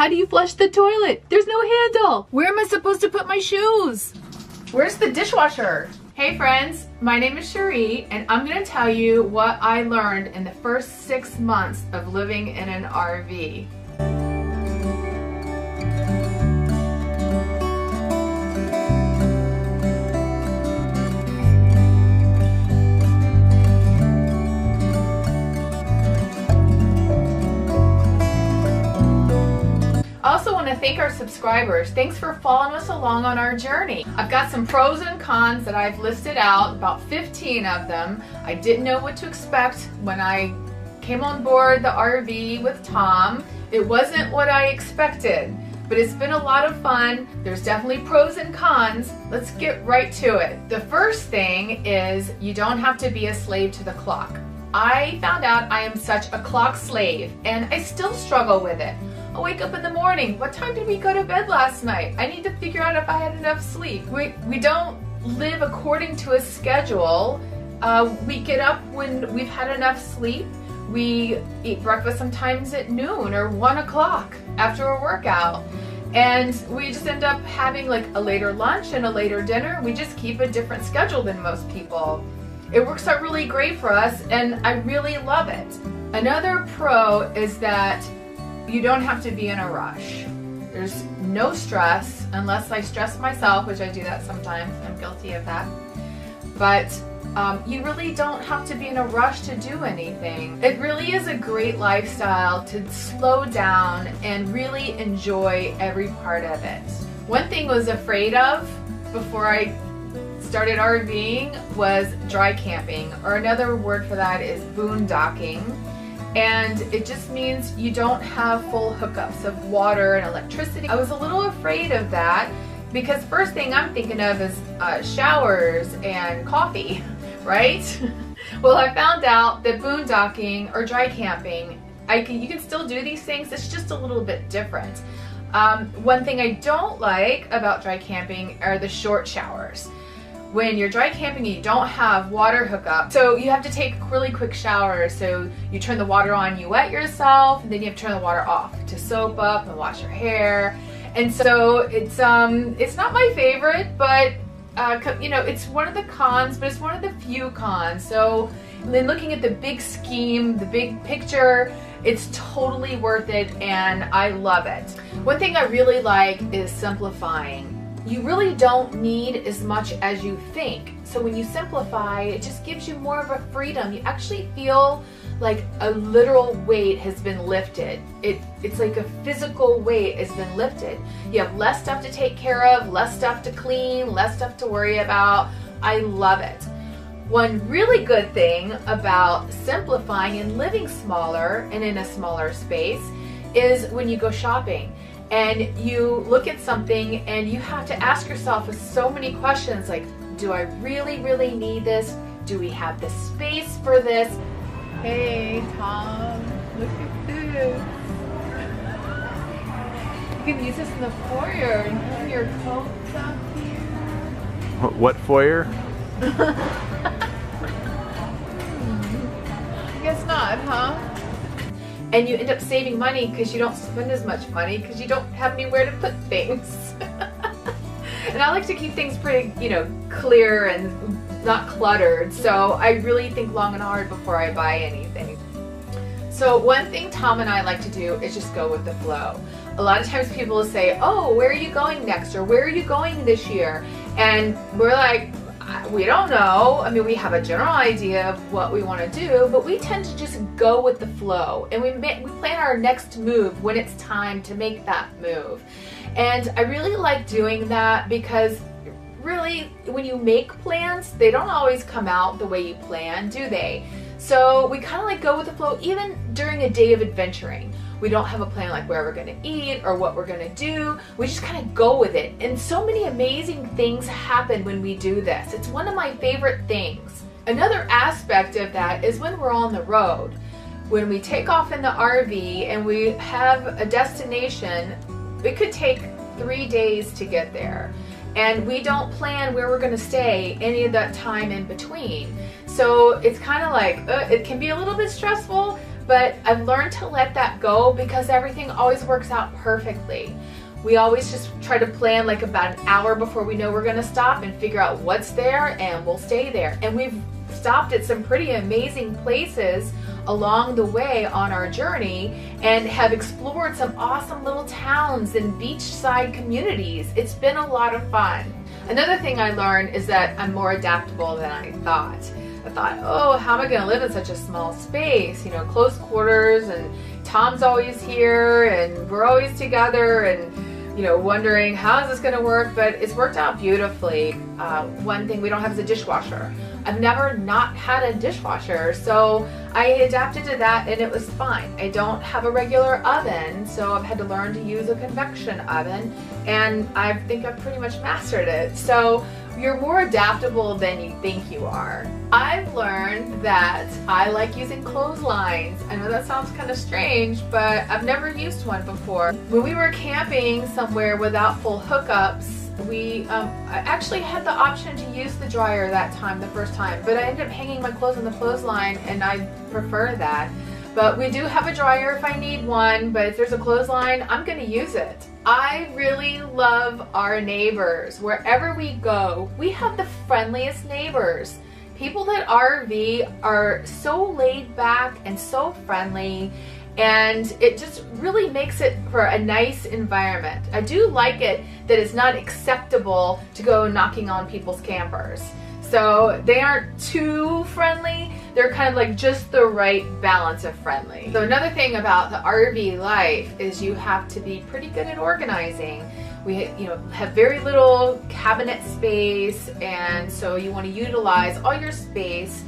How do you flush the toilet? There's no handle. Where am I supposed to put my shoes? Where's the dishwasher? Hey friends, my name is Cherie, and I'm gonna tell you what I learned in the first 6 months of living in an RV. I also want to thank our subscribers. Thanks for following us along on our journey. I've got some pros and cons that I've listed out, about 15 of them. I didn't know what to expect when I came on board the RV with Tom. It wasn't what I expected, but it's been a lot of fun. There's definitely pros and cons. Let's get right to it. The first thing is you don't have to be a slave to the clock. I found out I am such a clock slave, and I still struggle with it. I wake up in the morning. What time did we go to bed last night? I need to figure out if I had enough sleep. We don't live according to a schedule. We get up when we've had enough sleep. We eat breakfast sometimes at noon or 1 o'clock after a workout. And we just end up having like a later lunch and a later dinner. We just keep a different schedule than most people. It works out really great for us, and I really love it. Another pro is that you don't have to be in a rush. There's no stress, unless I stress myself, which I do that sometimes. I'm guilty of that. But you really don't have to be in a rush to do anything. It really is a great lifestyle to slow down and really enjoy every part of it. One thing I was afraid of before I started RVing was dry camping, or another word for that is boondocking. And it just means you don't have full hookups of water and electricity. I was a little afraid of that because first thing I'm thinking of is showers and coffee, right? Well, I found out that boondocking or dry camping, you can still do these things, it's just a little bit different. One thing I don't like about dry camping are the short showers. When you're dry camping, you don't have water hookup, so you have to take really quick showers. So you turn the water on, you wet yourself, and then you have to turn the water off to soap up and wash your hair. And so it's not my favorite, but you know, it's one of the cons, but it's one of the few cons. So then looking at the big scheme, the big picture, it's totally worth it, and I love it. One thing I really like is simplifying. You really don't need as much as you think. So when you simplify, it just gives you more of a freedom. You actually feel like a literal weight has been lifted. It's like a physical weight has been lifted. You have less stuff to take care of, less stuff to clean, less stuff to worry about. I love it. One really good thing about simplifying and living smaller and in a smaller space is when you go shopping. And you look at something and you have to ask yourself so many questions like, do I really, really need this? Do we have the space for this? Hey, Tom, look at this. You can use this in the foyer and hang your coats up here. What foyer? I guess not, huh? And you end up saving money because you don't spend as much money because you don't have anywhere to put things. And I like to keep things pretty, you know, clear and not cluttered. So I really think long and hard before I buy anything. So one thing Tom and I like to do is just go with the flow. A lot of times people will say, oh, where are you going next? Or where are you going this year? And we're like, we don't know. I mean, we have a general idea of what we want to do, but we tend to just go with the flow, and we plan our next move when it's time to make that move. And I really like doing that because really, when you make plans, they don't always come out the way you plan, do they? So we kind of like go with the flow even during a day of adventuring. We don't have a plan like where we're going to eat or what we're going to do. We just kind of go with it. And so many amazing things happen when we do this. It's one of my favorite things. Another aspect of that is when we're on the road. When we take off in the RV and we have a destination, it could take 3 days to get there. And we don't plan where we're going to stay any of that time in between. So it's kind of like, it can be a little bit stressful, but I've learned to let that go because everything always works out perfectly. We always just try to plan like about an hour before we know we're gonna stop and figure out what's there, and we'll stay there. And we've stopped at some pretty amazing places along the way on our journey and have explored some awesome little towns and beachside communities. It's been a lot of fun. Another thing I learned is that I'm more adaptable than I thought. I thought, oh, how am I gonna live in such a small space? You know, close quarters, and Tom's always here and we're always together, and you know, wondering how is this going to work, but it's worked out beautifully. One thing we don't have is a dishwasher. I've never not had a dishwasher, so I adapted to that and it was fine. I don't have a regular oven, so I've had to learn to use a convection oven, and I think I've pretty much mastered it. So you're more adaptable than you think you are. I've learned that I like using clotheslines. I know that sounds kind of strange, but I've never used one before. When we were camping somewhere without full hookups, I actually had the option to use the dryer that time, the first time, but I ended up hanging my clothes on the clothesline, and I prefer that. But we do have a dryer if I need one, but if there's a clothesline, I'm gonna use it. I really love our neighbors. Wherever we go, we have the friendliest neighbors. People that RV are so laid back and so friendly, and it just really makes it for a nice environment. I do like it that it's not acceptable to go knocking on people's campers. So they aren't too friendly, they're kind of like just the right balance of friendly. So another thing about the RV life is you have to be pretty good at organizing. We have very little cabinet space, and so you want to utilize all your space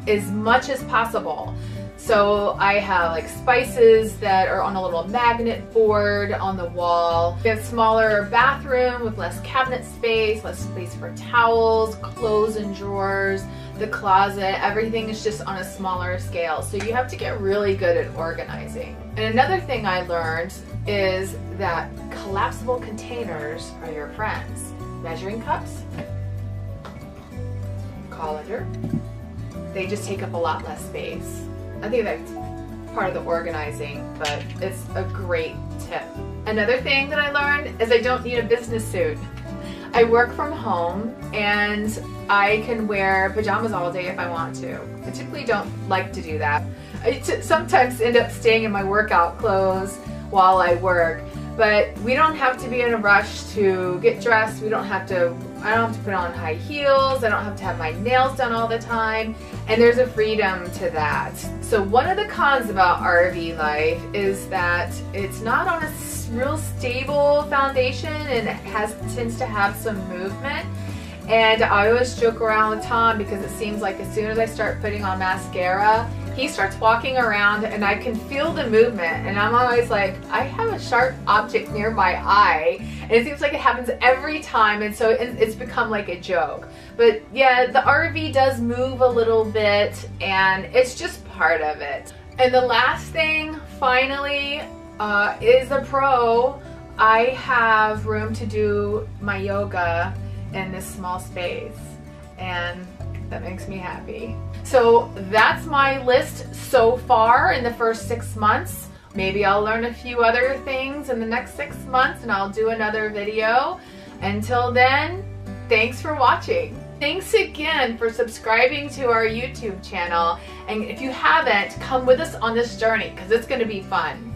as much as possible. So I have like spices that are on a little magnet board on the wall. We have a smaller bathroom with less cabinet space, less space for towels, clothes and drawers, the closet, everything is just on a smaller scale. So you have to get really good at organizing. And another thing I learned is that collapsible containers are your friends. Measuring cups, colander, they just take up a lot less space. I think that's part of the organizing, but it's a great tip. Another thing that I learned is I don't need a business suit. I work from home and I can wear pajamas all day if I want to. I typically don't like to do that. I sometimes end up staying in my workout clothes while I work, but we don't have to be in a rush to get dressed. I don't have to put on high heels. I don't have to have my nails done all the time. And there's a freedom to that. So one of the cons about RV life is that it's not on a real stable foundation, and it tends to have some movement. And I always joke around with Tom because it seems like as soon as I start putting on mascara, he starts walking around and I can feel the movement, and I'm always like, I have a sharp object near my eye, and it seems like it happens every time, and so it's become like a joke. But yeah, the RV does move a little bit, and it's just part of it. And the last thing, finally, is a pro. I have room to do my yoga in this small space, and that makes me happy. So that's my list so far in the first 6 months. Maybe I'll learn a few other things in the next 6 months and I'll do another video. Until then, thanks for watching. Thanks again for subscribing to our YouTube channel. And if you haven't, come with us on this journey because it's going to be fun.